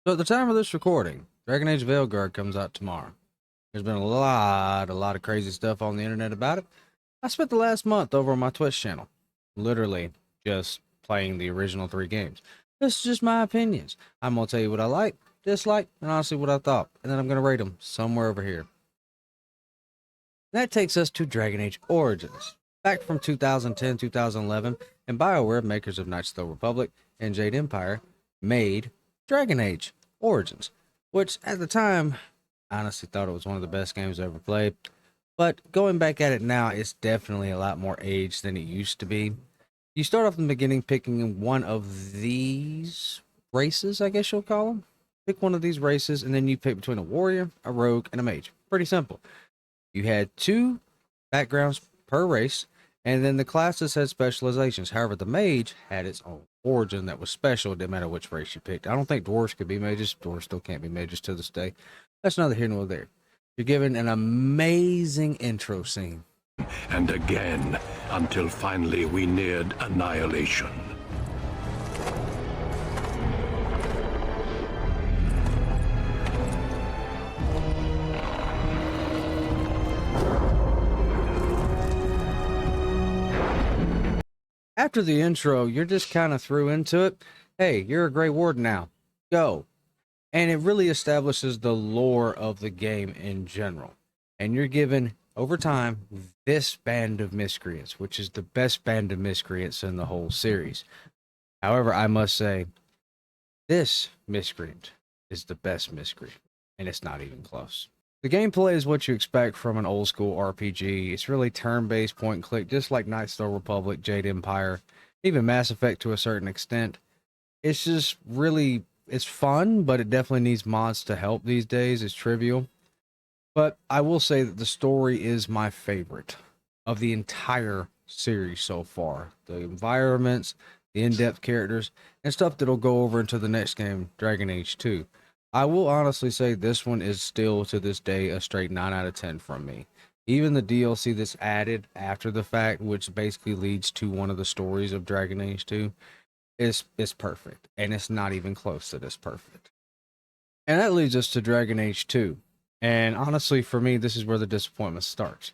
So at the time of this recording, Dragon Age Veilguard comes out tomorrow. There's been a lot of crazy stuff on the internet about it. I spent the last month over on my Twitch channel, literally just playing the original three games. This is just my opinions. I'm gonna tell you what I like, dislike, and honestly what I thought, and then I'm gonna rate them somewhere over here. That takes us to Dragon Age Origins. Back from 2010, 2011, and BioWare, makers of Knights of the Republic and Jade Empire, made Dragon Age Origins, which at the time, I honestly thought it was one of the best games I ever played. But going back at it now, it's definitely a lot more aged than it used to be. You start off in the beginning picking one of these races, I guess you'll call them. Pick one of these races, and then you pick between a warrior, a rogue, and a mage. Pretty simple. You had two backgrounds per race, and then the classes had specializations. However, the mage had its own origin that was special. It didn't matter which race you picked. I don't think dwarves could be mages. Dwarves still can't be mages to this day. That's neither here nor there. You're given an amazing intro scene. And again, until finally we neared annihilation. After the intro, you're just kind of threw into it. Hey, you're a Grey Warden now. Go. And it really establishes the lore of the game in general. And you're given, over time, this band of miscreants, which is the best band of miscreants in the whole series. However, I must say, this miscreant is the best miscreant, and it's not even close. The gameplay is what you expect from an old school RPG. It's really turn-based point and click, just like Knights of the Republic, Jade Empire, even Mass Effect to a certain extent. It's just really, it's fun, but it definitely needs mods to help these days. It's trivial. But I will say that the story is my favorite of the entire series so far. The environments, the in-depth characters, and stuff that'll go over into the next game, Dragon Age 2. I will honestly say this one is still to this day a straight 9 out of 10 from me. Even the DLC that's added after the fact, which basically leads to one of the stories of Dragon Age 2, is perfect. And it's not even close to this perfect. And that leads us to Dragon Age 2. And honestly, for me, this is where the disappointment starts.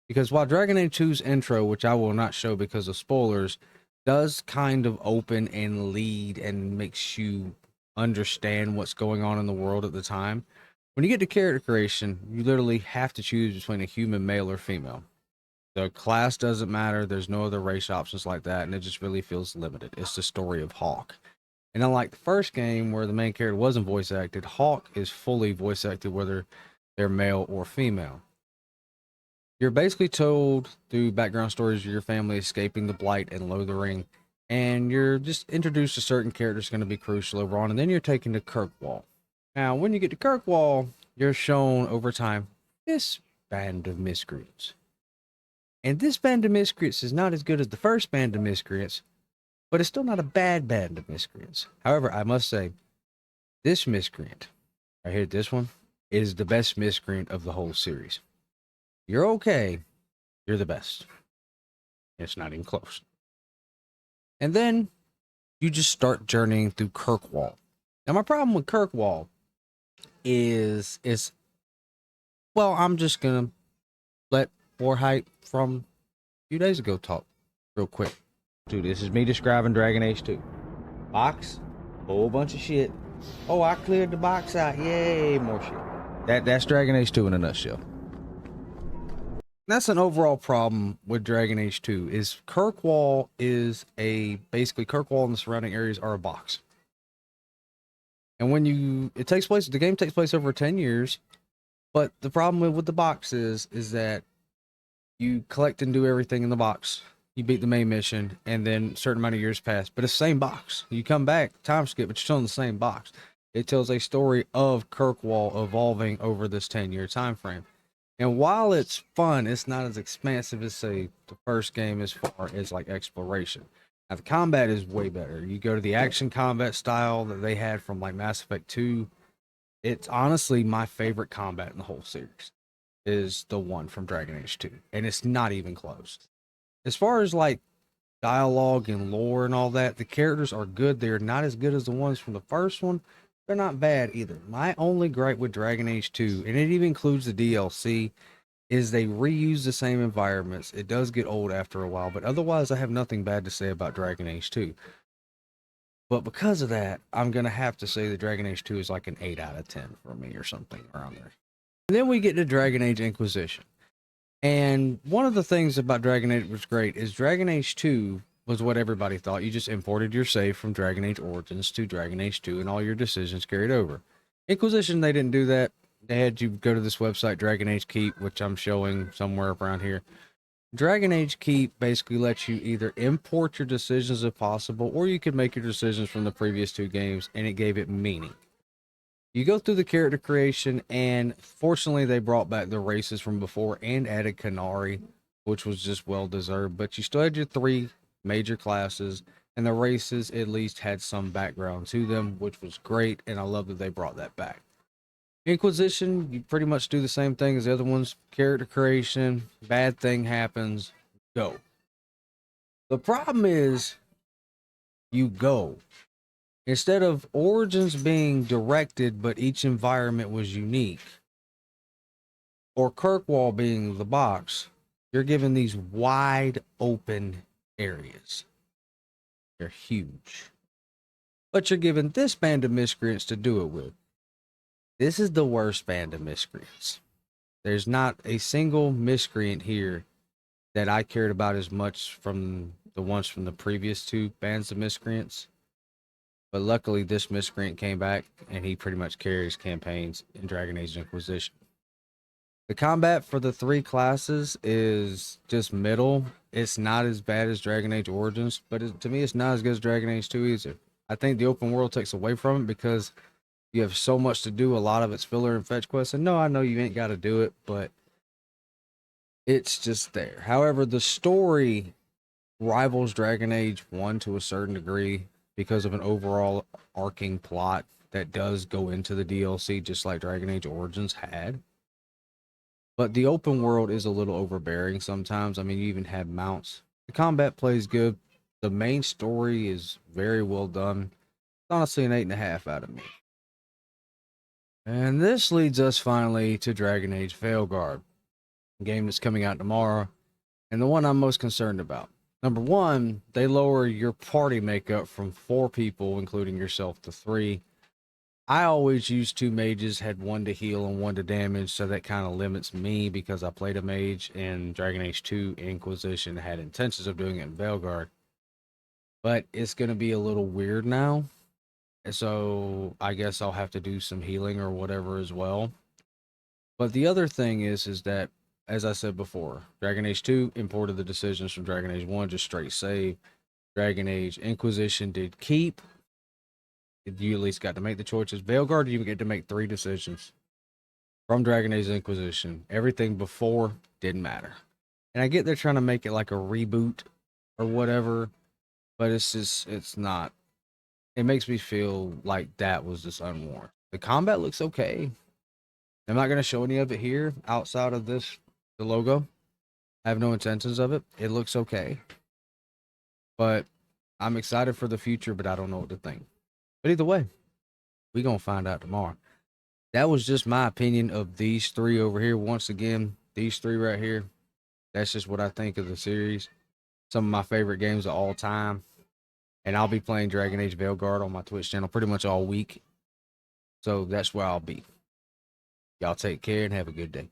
Because while Dragon Age 2's intro, which I will not show because of spoilers, does kind of open and lead and makes you understand what's going on in the world at the time. When you get to character creation, you literally have to choose between a human male or female. The class doesn't matter. There's no other race options like that, and it just really feels limited. It's the story of Hawk. And unlike the first game where the main character wasn't voice acted, Hawk is fully voice acted, whether they're male or female. You're basically told through background stories of your family escaping the Blight and Lothering, and you're just introduced to certain characters going to be crucial over on, and then you're taken to Kirkwall. Now, when you get to Kirkwall, you're shown over time this band of miscreants. And this band of miscreants is not as good as the first band of miscreants, but it's still not a bad band of miscreants. However, I must say, this miscreant, right here, this one, is the best miscreant of the whole series. You're okay, you're the best. It's not even close. And then you just start journeying through Kirkwall. Now, my problem with Kirkwall is well, I'm just gonna let Warheit from a few days ago talk real quick. Dude, this is me describing Dragon Age 2. Box, whole bunch of shit. Oh, I cleared the box out. Yay, more shit. That's Dragon Age 2 in a nutshell. That's an overall problem with Dragon Age 2 is Kirkwall is basically Kirkwall and the surrounding areas are a box. And when the game takes place over 10 years, but the problem with the box is that you collect and do everything in the box. You beat the main mission, and then a certain amount of years pass, but it's the same box. You come back, time skip, but you're still in the same box. It tells a story of Kirkwall evolving over this 10-year time frame. And while it's fun, it's not as expansive as, say, the first game as far as, like, exploration. Now, the combat is way better. You go to the action combat style that they had from, like, Mass Effect 2. It's honestly my favorite combat in the whole series is the one from Dragon Age 2. And it's not even close. As far as, like, dialogue and lore and all that, the characters are good. They're not as good as the ones from the first one, they're not bad either. My only gripe with Dragon Age 2, and it even includes the DLC, is they reuse the same environments. It does get old after a while, but otherwise I have nothing bad to say about Dragon Age 2. But because of that, I'm going to have to say that Dragon Age 2 is like an 8 out of 10 for me or something around there. And then we get to Dragon Age Inquisition. And one of the things about Dragon Age was great is Dragon Age 2 was what everybody thought. You just imported your save from Dragon Age Origins to Dragon Age 2 and all your decisions carried over. Inquisition, they didn't do that. They had you go to this website, Dragon Age Keep, which I'm showing somewhere around here. Dragon Age Keep basically lets you either import your decisions if possible, or you could make your decisions from the previous two games, and it gave it meaning. You go through the character creation, and fortunately they brought back the races from before and added Canary, which was just well deserved, but you still had your three major classes, and the races at least had some background to them, which was great, and I love that they brought that back. Inquisition, you pretty much do the same thing as the other ones. Character creation, bad thing happens, go. The problem is, you go. Instead of Origins being directed, but each environment was unique, or Kirkwall being the box, you're given these wide open areas. They're huge. But you're given this band of miscreants to do it with. This is the worst band of miscreants. There's not a single miscreant here that I cared about as much from the ones from the previous two bands of miscreants. But luckily, this miscreant came back, and he pretty much carries campaigns in Dragon Age Inquisition. The combat for the three classes is just middle. It's not as bad as Dragon Age Origins, but to me, it's not as good as Dragon Age 2 either. I think the open world takes away from it because you have so much to do. A lot of it's filler and fetch quests. And no, I know you ain't got to do it, but it's just there. However, the story rivals Dragon Age 1 to a certain degree because of an overall arcing plot that does go into the DLC, just like Dragon Age Origins had. But the open world is a little overbearing sometimes. I mean, you even have mounts. The combat plays good. The main story is very well done. It's honestly an 8.5 out of me. And this leads us finally to Dragon Age Veilguard, a game that's coming out tomorrow, and the one I'm most concerned about. Number one, they lower your party makeup from 4 people, including yourself, to 3. I always used 2 mages, had 1 to heal and 1 to damage, so that kind of limits me because I played a mage in Dragon Age 2 Inquisition, had intentions of doing it in Veilguard. But it's going to be a little weird now. So I guess I'll have to do some healing or whatever as well. But the other thing is that, as I said before, Dragon Age 2 imported the decisions from Dragon Age 1, just straight save. Dragon Age Inquisition did keep. You at least got to make the choices. Veilguard, you get to make 3 decisions from Dragon Age Inquisition. Everything before didn't matter. And I get they're trying to make it like a reboot or whatever, but it's not. It makes me feel like that was just unwarranted. The combat looks okay. I'm not going to show any of it here outside of this, the logo. I have no intentions of it. It looks okay. But I'm excited for the future, but I don't know what to think. But either way, we're going to find out tomorrow. That was just my opinion of these 3 over here. Once again, these 3 right here. That's just what I think of the series. Some of my favorite games of all time. And I'll be playing Dragon Age Veilguard on my Twitch channel pretty much all week. So that's where I'll be. Y'all take care and have a good day.